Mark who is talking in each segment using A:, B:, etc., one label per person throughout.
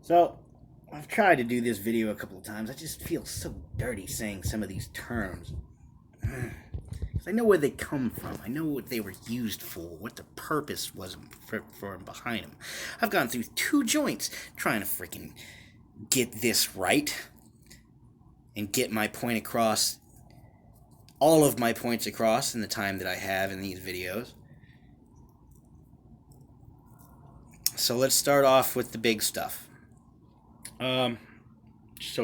A: So, I've tried to do this video a couple of times. I just feel so dirty saying some of these terms. Because I know where they come from. I know what they were used for, what the purpose was for behind them. I've gone through 2 joints trying to freaking get this right and get my point across, all of my points across in the time that I have in these videos. So let's start off with the big stuff. So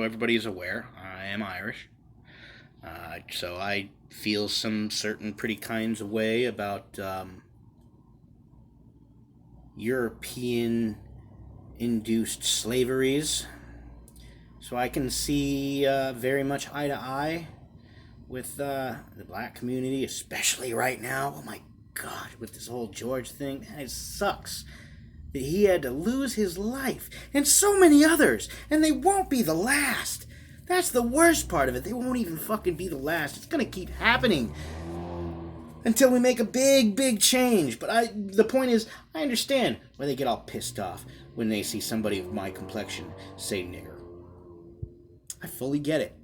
A: everybody's aware, I am Irish. So I feel some certain pretty kinds of way about European-induced slaveries. So I can see very much eye to eye with the black community, especially right now. Oh my God, with this whole George thing, it sucks that he had to lose his life, and so many others, and they won't be the last. That's the worst part of it. They won't even fucking be the last. It's gonna keep happening until we make a big change. But the point is, I understand why they get all pissed off when they see somebody of my complexion say nigger. I fully get it.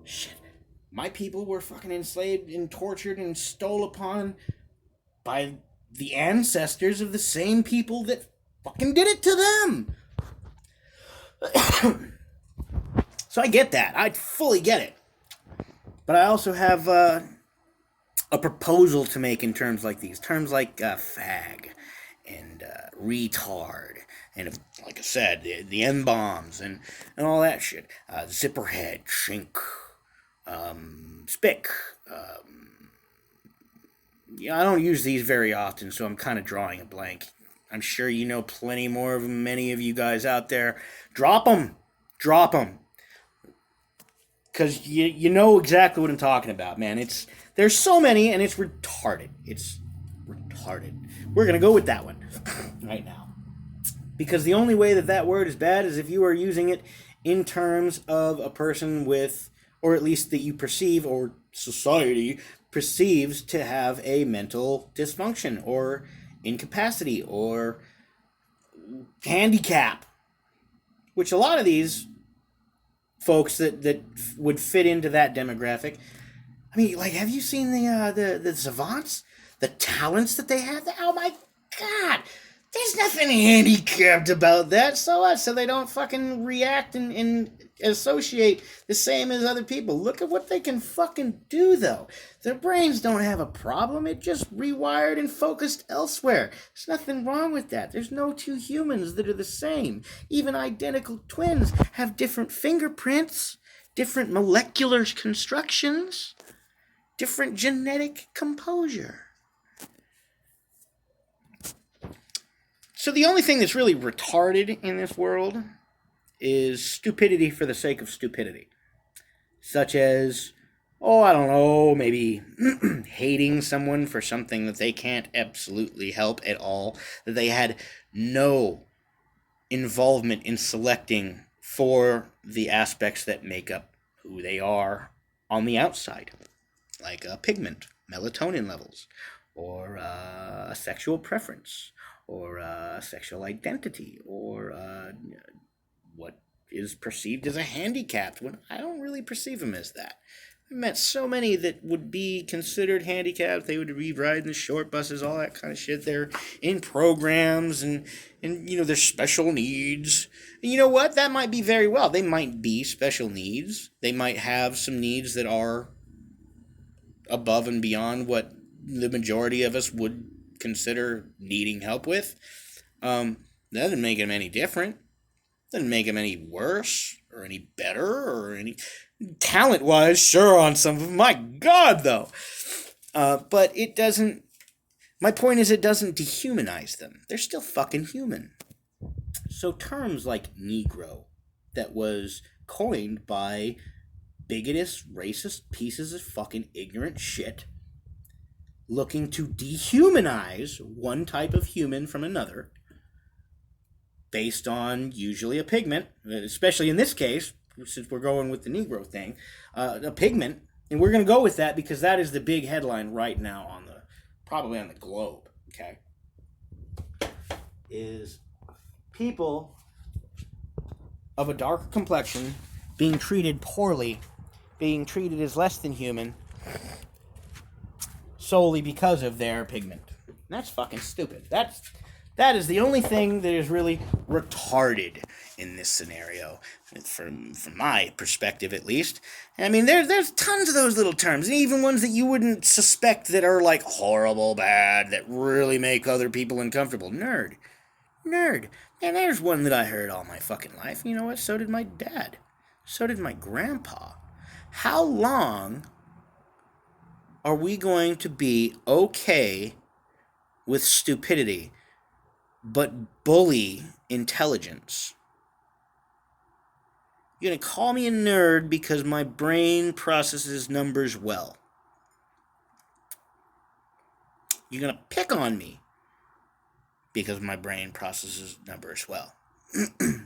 A: Shit. My people were fucking enslaved and tortured and stole upon by the ancestors of the same people that fucking did it to them. So I get that. I fully get it. But I also have a proposal to make in terms like these. Terms like fag and retard and, like I said, the M-bombs and all that shit. Zipperhead, shink, spick. I don't use these very often, so I'm kind of drawing a blank. I'm sure you know plenty more of them, many of you guys out there. Drop them. Because you know exactly what I'm talking about, man. There's so many, and it's retarded. We're going to go with that one right now. Because the only way that word is bad is if you are using it in terms of a person with, or at least that you perceive, or society perceives to have a mental dysfunction, or incapacity, or handicap. Which a lot of these folks that would fit into that demographic. I mean, like, have you seen the savants? The talents that they have? Oh my God! There's nothing handicapped about that. So what? So they don't fucking react and associate the same as other people. Look at what they can fucking do, though. Their brains don't have a problem. It just rewired and focused elsewhere. There's nothing wrong with that. There's no 2 humans that are the same. Even identical twins have different fingerprints, different molecular constructions, different genetic composure. So the only thing that's really retarded in this world is stupidity for the sake of stupidity. Such as, I don't know, maybe hating someone for something that they can't absolutely help at all, that they had no involvement in selecting for the aspects that make up who they are on the outside. Like pigment, melatonin levels, or a sexual preference, or sexual identity, or what is perceived as a handicap, when I don't really perceive them as that. I've met so many that would be considered handicapped. They would be riding the short buses, all that kind of shit. They're in programs and there's special needs. And you know what? That might be very well. They might be special needs. They might have some needs that are above and beyond what the majority of us would consider needing help with. That doesn't make them any different. Doesn't make them any worse or any better or any talent-wise. Sure, on some of them. My God, though. But it doesn't. My point is, it doesn't dehumanize them. They're still fucking human. So terms like Negro, that was coined by bigotous, racist pieces of fucking ignorant shit, looking to dehumanize one type of human from another, based on usually a pigment, especially in this case, since we're going with the Negro thing, a pigment, and we're going to go with that because that is the big headline right now probably on the globe, okay, is people of a darker complexion being treated poorly, being treated as less than human, solely because of their pigment. That's fucking stupid. That is the only thing that is really retarded in this scenario, from my perspective at least. I mean, there's tons of those little terms, and even ones that you wouldn't suspect that are like horrible, bad, that really make other people uncomfortable. Nerd. And there's one that I heard all my fucking life. You know what? So did my dad. So did my grandpa. How long are we going to be okay with stupidity, but bully intelligence? You're going to call me a nerd because my brain processes numbers well. You're going to pick on me because my brain processes numbers well.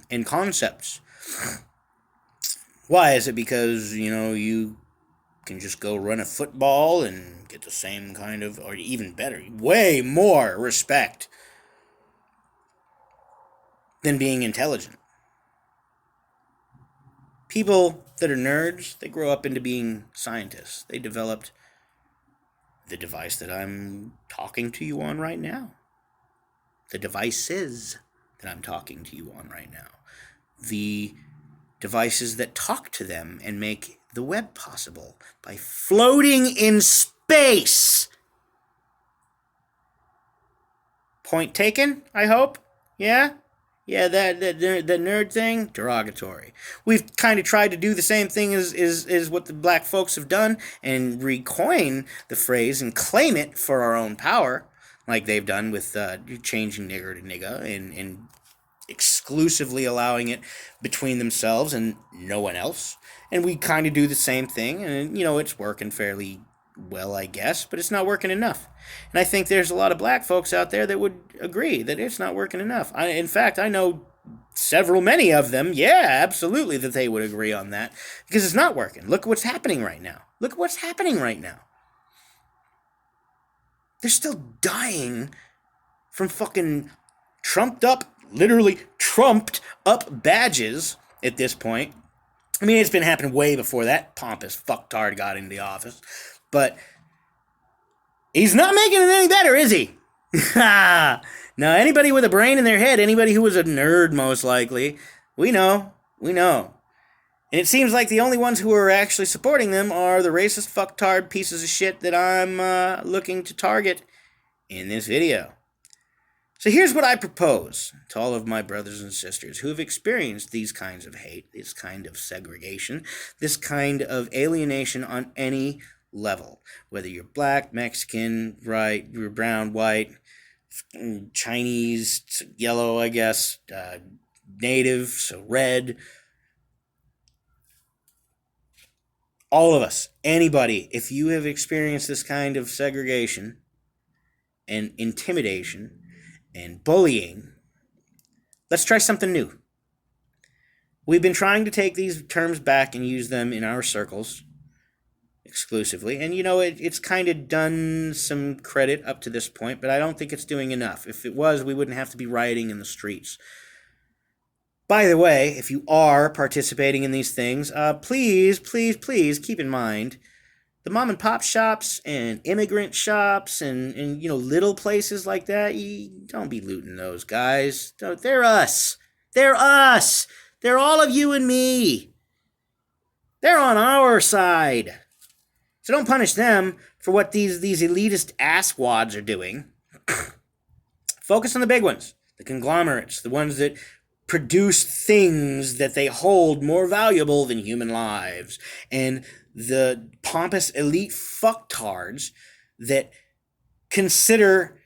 A: And concepts. Why? Is it because, you can just go run a football and get the same kind of, or even better, way more respect than being intelligent? People that are nerds, they grow up into being scientists. They developed the device that I'm talking to you on right now. The devices that I'm talking to you on right now. The devices that talk to them and make the web possible by floating in space. Point taken, I hope? Yeah? Yeah, that nerd thing, derogatory. We've kind of tried to do the same thing as what the black folks have done and recoin the phrase and claim it for our own power, like they've done with changing nigger to nigga and exclusively allowing it between themselves and no one else. And we kind of do the same thing, and it's working fairly well, I guess, but it's not working enough. And I think there's a lot of black folks out there that would agree that it's not working enough. In fact, I know many of them, yeah, absolutely, that they would agree on that, because it's not working. Look at what's happening right now. They're still dying from fucking literally trumped up badges at this point. I mean, it's been happening way before that pompous fucktard got into the office. But he's not making it any better, is he? Now, anybody with a brain in their head, anybody who was a nerd most likely, we know. And it seems like the only ones who are actually supporting them are the racist fucktard pieces of shit that I'm looking to target in this video. So here's what I propose to all of my brothers and sisters who have experienced these kinds of hate, this kind of segregation, this kind of alienation on any level. Whether you're black, Mexican, you're brown, white, Chinese, yellow, I guess, native, so red. All of us, anybody, if you have experienced this kind of segregation and intimidation and bullying, let's try something new. We've been trying to take these terms back and use them in our circles exclusively, and it's kind of done some credit up to this point, but I don't think it's doing enough. If it was, we wouldn't have to be rioting in the streets. By the way, if you are participating in these things, please keep in mind the mom and pop shops and immigrant shops and little places like that. You don't be looting those guys. They're us. They're all of you and me. They're on our side. So don't punish them for what these elitist asswads are doing. Focus on the big ones, the conglomerates, the ones that produce things that they hold more valuable than human lives, and the pompous elite fucktards that consider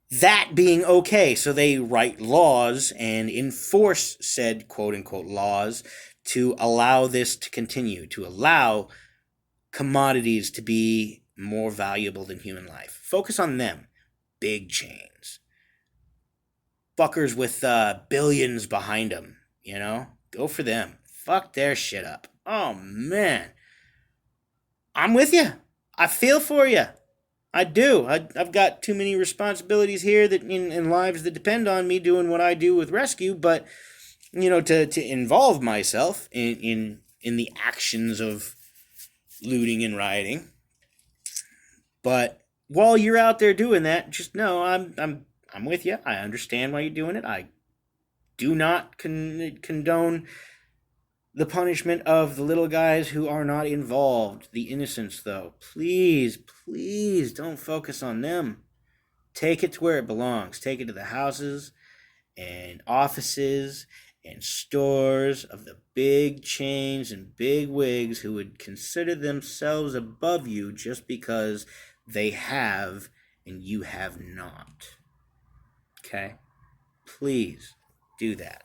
A: that being okay. So they write laws and enforce said quote-unquote laws to allow this to continue, to allow commodities to be more valuable than human life. Focus on them. Big chains. Fuckers with billions behind them, Go for them. Fuck their shit up. Oh, man. I'm with you. I feel for you. I do. I've got too many responsibilities here that in lives that depend on me doing what I do with rescue, but to involve myself in the actions of looting and rioting. But while you're out there doing that, just know I'm with you. I understand why you're doing it. I do not condone the punishment of the little guys who are not involved. The innocents, though, please don't focus on them. Take it to where it belongs. Take it to the houses and offices and stores of the big chains and big wigs who would consider themselves above you just because they have and you have not. Okay? Please do that.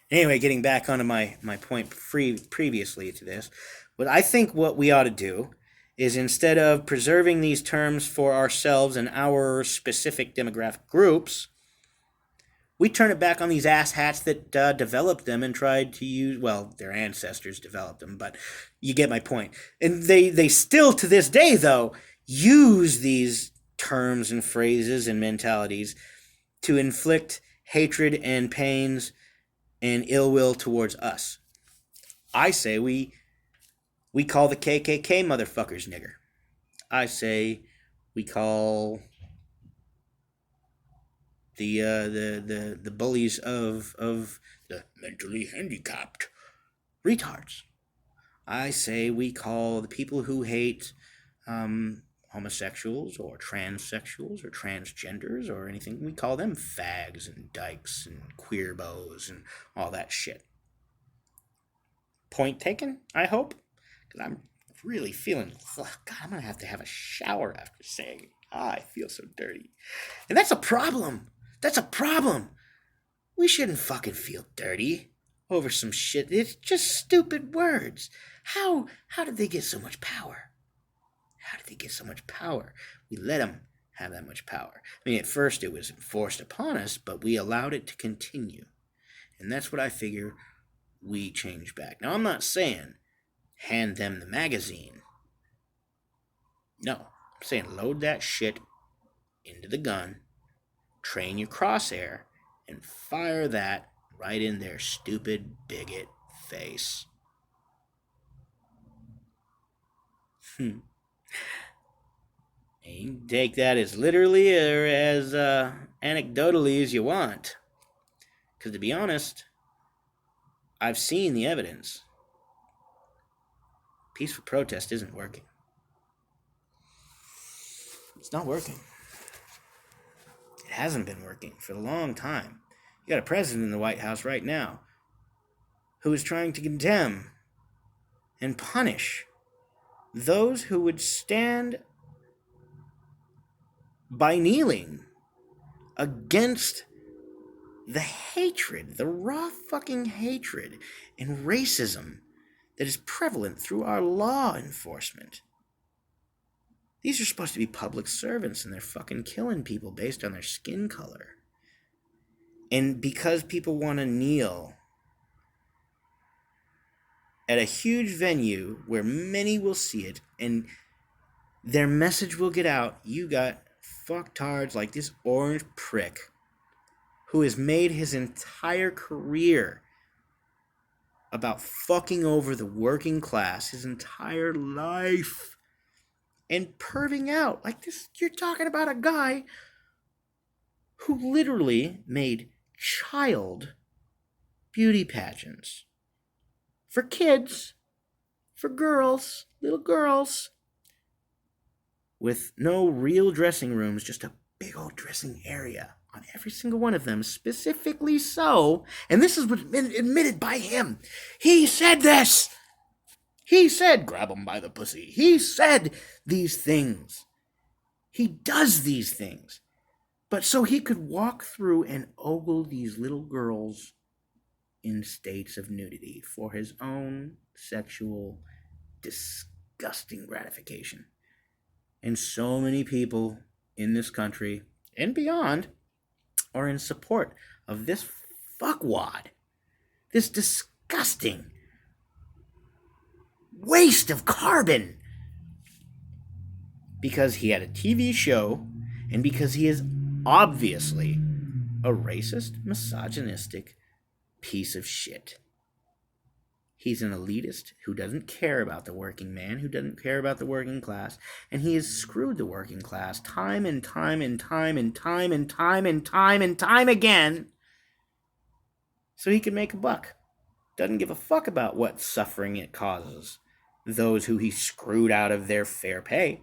A: Anyway, getting back onto my point previously to this, I think what we ought to do is, instead of preserving these terms for ourselves and our specific demographic groups, we turn it back on these asshats that developed them and tried to use, well, their ancestors developed them, but you get my point. And they still, to this day, though, use these terms and phrases and mentalities to inflict hatred and pains and ill will towards us. I say we call the KKK motherfuckers nigger. I say we call the bullies of the mentally handicapped retards. I say we call the people who hate homosexuals or transsexuals or transgenders or anything, we call them fags and dykes and queerbos and all that shit. Point taken, I hope, because I'm really feeling, God, I'm going to have a shower after saying, I feel so dirty. And that's a problem. That's a problem. We shouldn't fucking feel dirty over some shit. It's just stupid words. How did they get so much power? How did they get so much power? We let them have that much power. I mean, at first it was enforced upon us, but we allowed it to continue. And that's what I figure we change back. Now, I'm not saying hand them the magazine. No, I'm saying load that shit into the gun, train your crosshair, and fire that right in their stupid bigot face. And you can take that as literally or as anecdotally as you want. Because to be honest, I've seen the evidence. Peaceful protest isn't working. It's not working. It hasn't been working for a long time. You got a president in the White House right now who is trying to condemn and punish those who would stand by kneeling against the hatred, the raw fucking hatred and racism that is prevalent through our law enforcement. These are supposed to be public servants, and they're fucking killing people based on their skin color. And because people want to kneel at a huge venue where many will see it and their message will get out, you got fucktards like this orange prick who has made his entire career about fucking over the working class, his entire life, and perving out like this. You're talking about a guy who literally made child beauty pageants for kids, for girls, little girls, with no real dressing rooms, just a big old dressing area on every single one of them, specifically so, and this is what's been admitted by him. He said this. He said, grab him by the pussy. He said these things. He does these things. But so he could walk through and ogle these little girls in states of nudity for his own sexual, disgusting gratification. And so many people in this country and beyond are in support of this fuckwad, this disgusting waste of carbon, because he had a TV show and because he is obviously a racist, misogynistic piece of shit. He's an elitist who doesn't care about the working man, who doesn't care about the working class, and he has screwed the working class time and time and time and time and time and time and time again so he can make a buck. Doesn't give a fuck about what suffering it causes those who he screwed out of their fair pay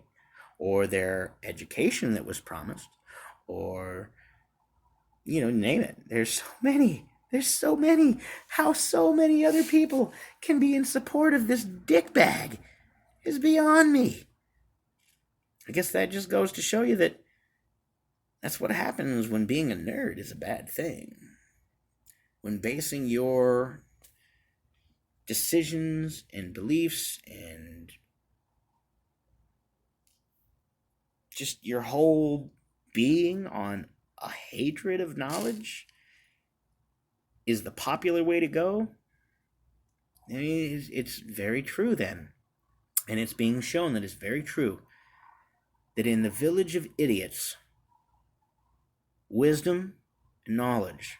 A: or their education that was promised or, name it. There's so many. How so many other people can be in support of this dickbag is beyond me. I guess that just goes to show you that that's what happens when being a nerd is a bad thing. When basing your decisions and beliefs and just your whole being on a hatred of knowledge is the popular way to go. I mean, it's very true then. And it's being shown that it's very true that in the village of idiots, wisdom and knowledge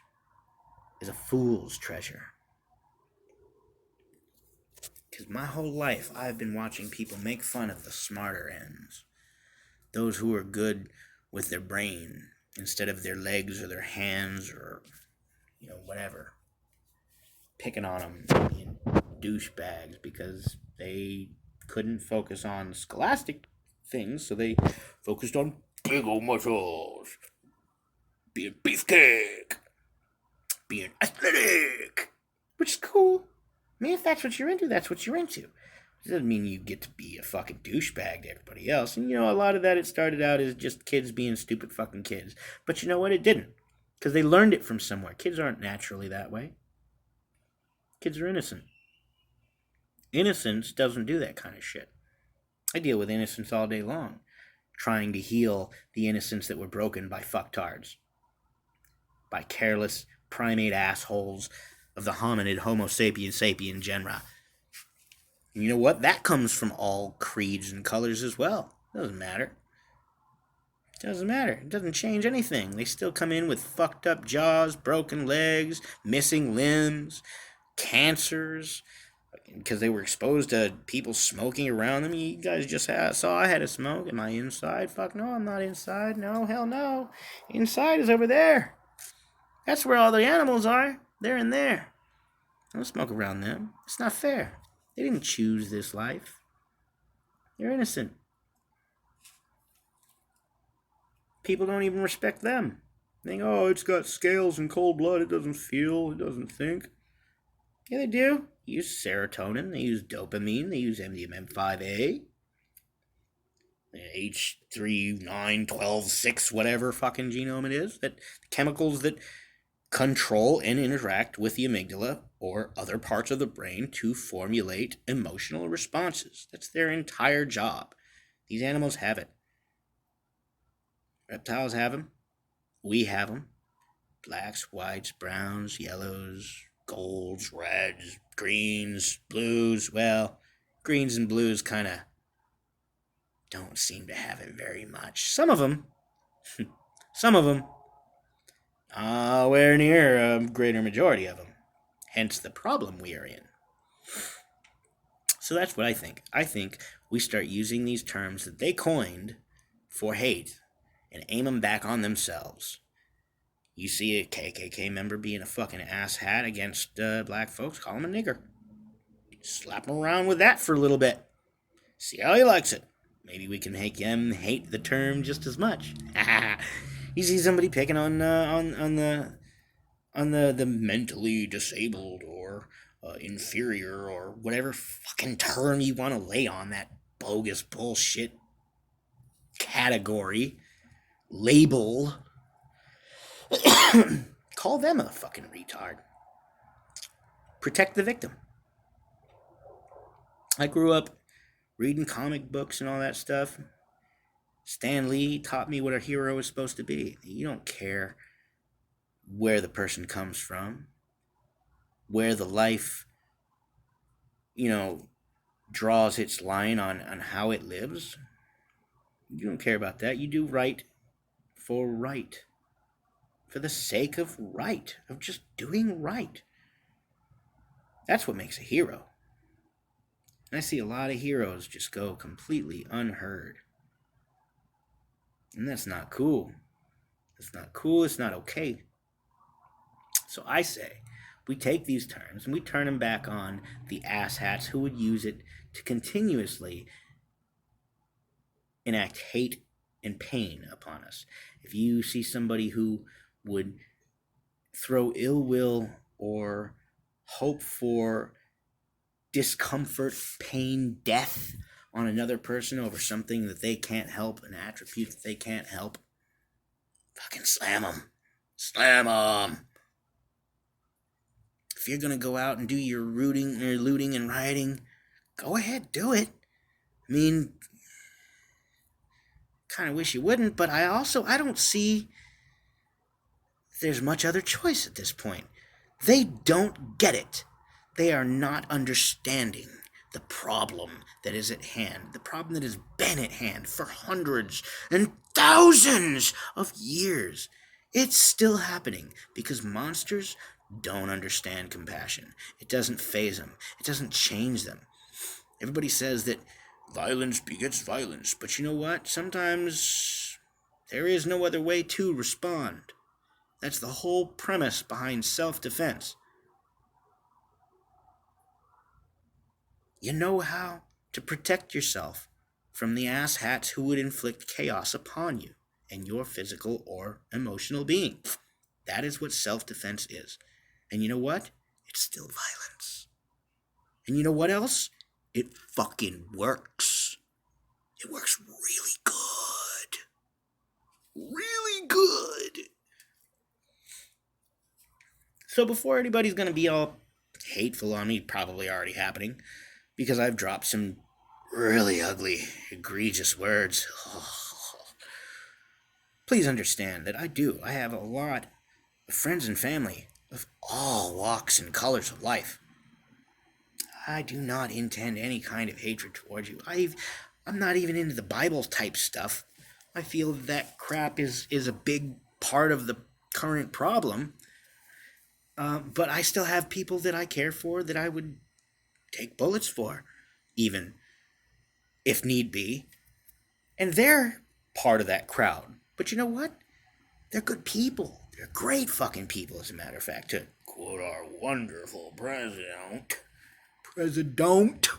A: is a fool's treasure. Because my whole life I've been watching people make fun of the smarter ends. Those who are good with their brain instead of their legs or their hands or, whatever. Picking on them, being douchebags because they couldn't focus on scholastic things, so they focused on big old muscles, being beefcake, being athletic, which is cool. I mean, if that's what you're into, that's what you're into. It doesn't mean you get to be a fucking douchebag to everybody else. And, a lot of that, it started out as just kids being stupid fucking kids. But you know what? It didn't. Because they learned it from somewhere. Kids aren't naturally that way. Kids are innocent. Innocence doesn't do that kind of shit. I deal with innocence all day long, trying to heal the innocence that were broken by fucktards, by careless primate assholes of the hominid Homo sapien sapien genera. And you know what? That comes from all creeds and colors as well. Doesn't matter. It doesn't change anything. They still come in with fucked up jaws, broken legs, missing limbs, cancers, because they were exposed to people smoking around them. You guys just saw I had a smoke. Am I inside? Fuck no, I'm not inside. No, hell no. Inside is over there. That's where all the animals are. They're in there. Don't smoke around them. It's not fair. They didn't choose this life. They're innocent. People don't even respect them. They think, oh, it's got scales and cold blood. It doesn't feel. It doesn't think. Yeah, they do. They use serotonin. They use dopamine. They use MDMA5A. H3, 9, 12, 6, whatever fucking genome it is. That chemicals that control and interact with the amygdala or other parts of the brain to formulate emotional responses. That's their entire job. These animals have it. Reptiles have them. We have them. Blacks, whites, browns, yellows, golds, reds, greens, blues. Well, greens and blues kind of don't seem to have it very much. Some of them. Nowhere near a greater majority of them. Hence the problem we are in. So that's what I think. I think we start using these terms that they coined for hate and aim them back on themselves. You see a KKK member being a fucking asshat against black folks, call him a nigger. Slap him around with that for a little bit. See how he likes it. Maybe we can make him hate the term just as much. You see somebody picking on the mentally disabled or inferior or whatever fucking term you want to lay on that bogus bullshit category, label. Call them a fucking retard. Protect the victim. I grew up reading comic books and all that stuff. Stan Lee taught me what a hero is supposed to be. You don't care where the person comes from, where the life, draws its line on how it lives. You don't care about that. You do right for right. For the sake of right, of just doing right. That's what makes a hero. And I see a lot of heroes just go completely unheard. And that's not cool. It's not cool. It's not okay. So I say we take these terms and we turn them back on the asshats who would use it to continuously enact hate and pain upon us. If you see somebody who would throw ill will or hope for discomfort, pain, death on another person over something that they can't help, an attribute that they can't help, fucking slam them. Slam them. If you're going to go out and do your looting and rioting, go ahead, do it. I mean, kind of wish you wouldn't, but I don't see there's much other choice at this point. They don't get it. They are not understanding the problem that is at hand, the problem that has been at hand for hundreds and thousands of years. It's still happening because monsters don't understand compassion. It doesn't faze them. It doesn't change them. Everybody says that violence begets violence, but you know what? Sometimes there is no other way to respond. That's the whole premise behind self-defense. You know how to protect yourself from the asshats who would inflict chaos upon you and your physical or emotional being. That is what self-defense is. And you know what? It's still violence. And you know what else? It fucking works. It works really good. Really good. So before anybody's going to be all hateful on me, probably already happening, because I've dropped some really ugly, egregious words. Please understand that I have a lot of friends and family of all walks and colors of life. I do not intend any kind of hatred towards you. I'm not even into the Bible type stuff. I feel that crap is a big part of the current problem. But I still have people that I care for that I would take bullets for, even if need be. And they're part of that crowd. But you know what? They're good people. They're great fucking people, as a matter of fact. To quote our wonderful president. President.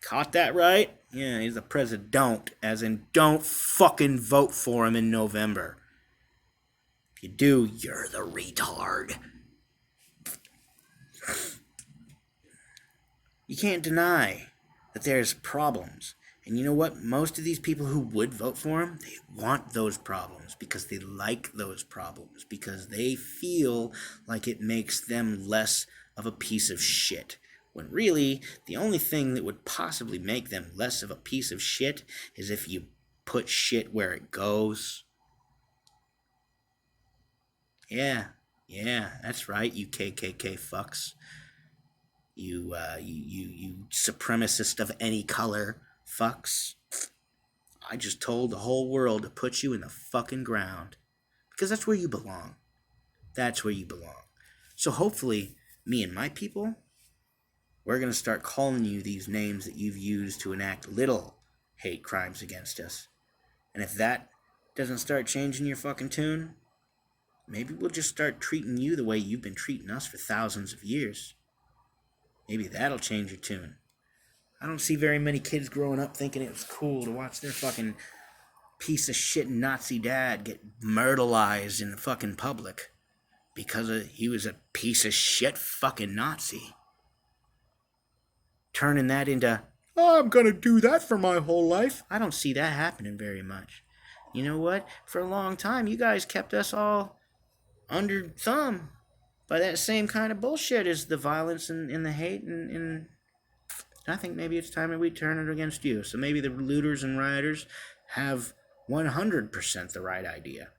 A: Caught that right? Yeah, he's the president. As in, don't fucking vote for him in November. If you do, you're the retard. You can't deny that there's problems. And you know what? Most of these people who would vote for him, they want those problems because they like those problems, because they feel like it makes them less of a piece of shit. When really, the only thing that would possibly make them less of a piece of shit is if you put shit where it goes. Yeah, that's right, you KKK fucks. You supremacist of any color fucks. I just told the whole world to put you in the fucking ground. Because that's where you belong. That's where you belong. So hopefully, me and my people, we're going to start calling you these names that you've used to enact little hate crimes against us. And if that doesn't start changing your fucking tune, maybe we'll just start treating you the way you've been treating us for thousands of years. Maybe that'll change your tune. I don't see very many kids growing up thinking it was cool to watch their fucking piece of shit Nazi dad get murderized in the fucking public because he was a piece of shit fucking Nazi. Turning that into, oh, I'm gonna do that for my whole life. I don't see that happening very much. You know what? For a long time, you guys kept us all under thumb by that same kind of bullshit as the violence and the hate and I think maybe it's time that we turn it against you. So maybe the looters and rioters have 100% the right idea.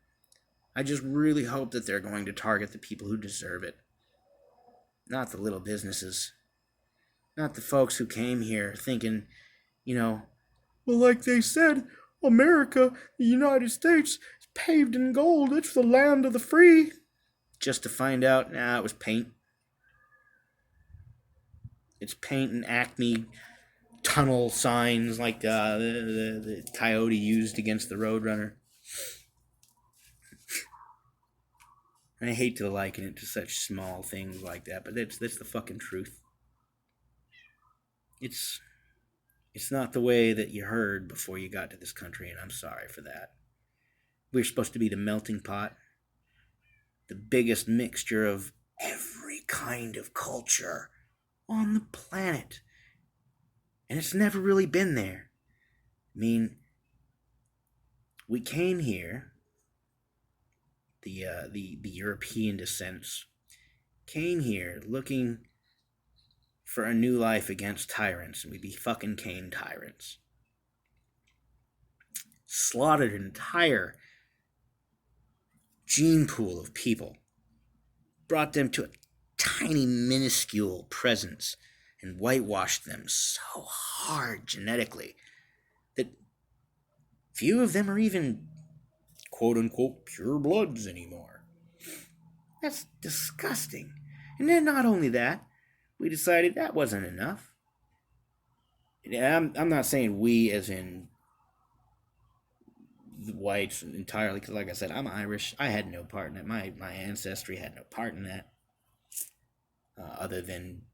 A: I just really hope that they're going to target the people who deserve it. Not the little businesses. Not the folks who came here thinking, well, like they said, America, the United States, is paved in gold. It's the land of the free. Just to find out, it was paint. It's painting Acme tunnel signs like the coyote used against the Roadrunner. I hate to liken it to such small things like that, but that's the fucking truth. It's it's not the way that you heard before you got to this country, and I'm sorry for that. We're supposed to be the melting pot, the biggest mixture of every kind of culture on the planet. And it's never really been there. I mean, we came here, the European descents, came here looking for a new life against tyrants, and we became tyrants. Slaughtered an entire gene pool of people, brought them to a tiny, minuscule presence, and whitewashed them so hard genetically that few of them are even quote unquote pure bloods anymore. That's disgusting. And then not only that, we decided that wasn't enough. And I'm not saying we as in the whites entirely, because like I said, I'm Irish. I had no part in it. My ancestry had no part in that, other than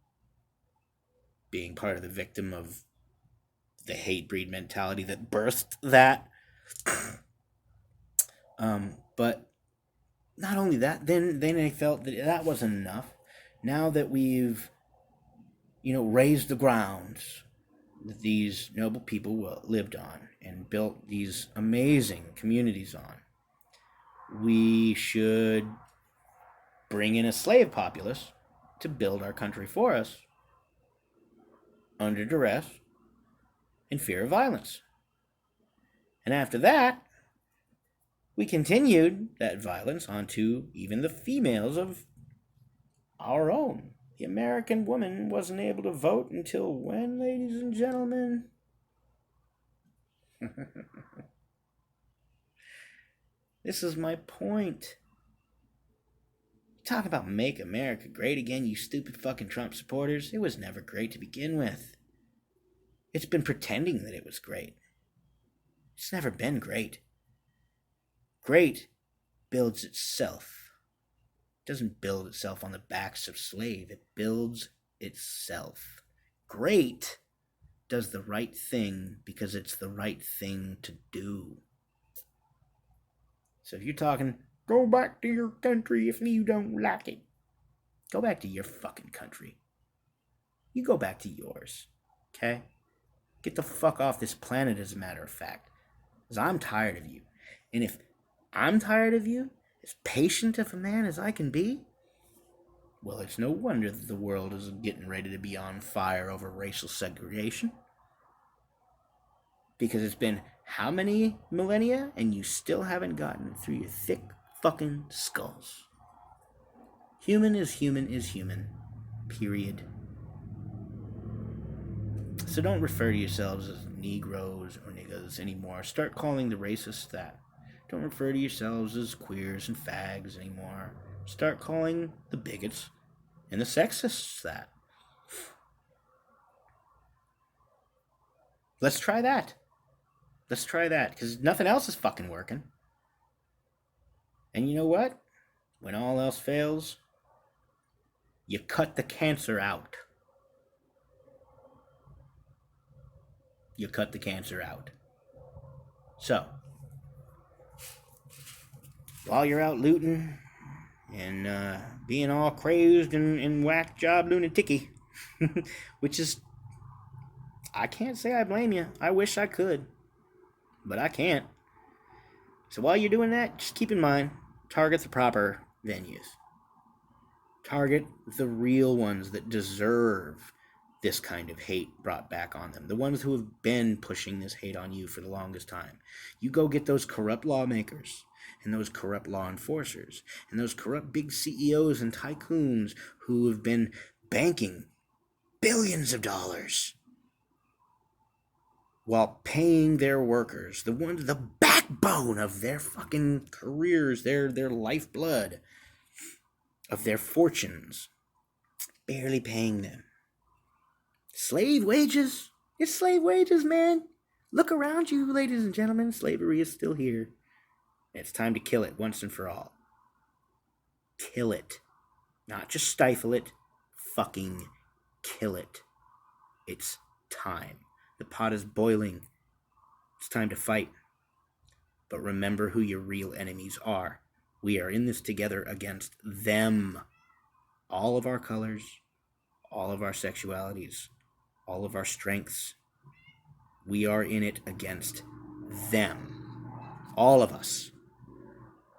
A: being part of the victim of the hate breed mentality that birthed that. But not only that, then I felt that that wasn't enough. Now that we've, raised the grounds that these noble people lived on and built these amazing communities on, we should bring in a slave populace to build our country for us under duress and fear of violence. And after that, we continued that violence onto even the females of our own. The American woman wasn't able to vote until when, ladies and gentlemen? This is my point. Talk about make America great again, you stupid fucking Trump supporters. It was never great to begin with. It's been pretending that it was great. It's never been great. Great builds itself. It doesn't build itself on the backs of slaves. It builds itself. Great does the right thing because it's the right thing to do. So if you're talking, go back to your country if you don't like it. Go back to your fucking country. You go back to yours. Okay? Get the fuck off this planet, as a matter of fact. Because I'm tired of you. And if I'm tired of you, as patient of a man as I can be, well, it's no wonder that the world is getting ready to be on fire over racial segregation. Because it's been how many millennia, and you still haven't gotten it through your thick fucking skulls. Human is human is human. Period. So don't refer to yourselves as Negroes or niggas anymore. Start calling the racists that. Don't refer to yourselves as queers and fags anymore. Start calling the bigots and the sexists that. Let's try that. Let's try that, because nothing else is fucking working. And you know what? When all else fails, you cut the cancer out. You cut the cancer out. So, while you're out looting and being all crazed and whack job lunaticky, which is, I can't say I blame you. I wish I could, but I can't. So while you're doing that, just keep in mind, target the proper venues. Target the real ones that deserve this kind of hate brought back on them. The ones who have been pushing this hate on you for the longest time. You go get those corrupt lawmakers and those corrupt law enforcers and those corrupt big CEOs and tycoons who have been banking billions of dollars while paying their workers, the backbone of their fucking careers, their lifeblood, of their fortunes, barely paying them. Slave wages? It's slave wages, man. Look around you, ladies and gentlemen. Slavery is still here. It's time to kill it once and for all. Kill it. Not just stifle it. Fucking kill it. It's time. The pot is boiling. It's time to fight. But remember who your real enemies are. We are in this together against them. All of our colors, all of our sexualities, all of our strengths. We are in it against them. All of us.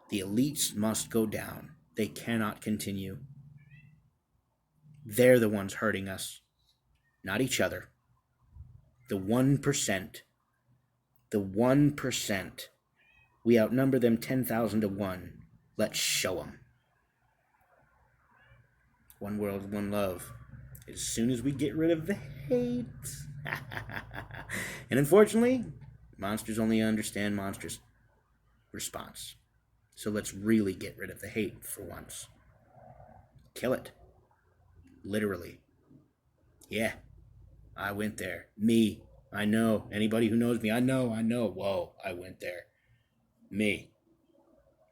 A: The elites must go down. They cannot continue. They're the ones hurting us, not each other. The 1%. The 1%. We outnumber them 10,000 to 1. Let's show them. One world, one love. As soon as we get rid of the hate. And unfortunately, monsters only understand monsters' response. So let's really get rid of the hate for once. Kill it. Literally. Yeah, I went there. Me. I know. Anybody who knows me, I know. Whoa, I went there. Me.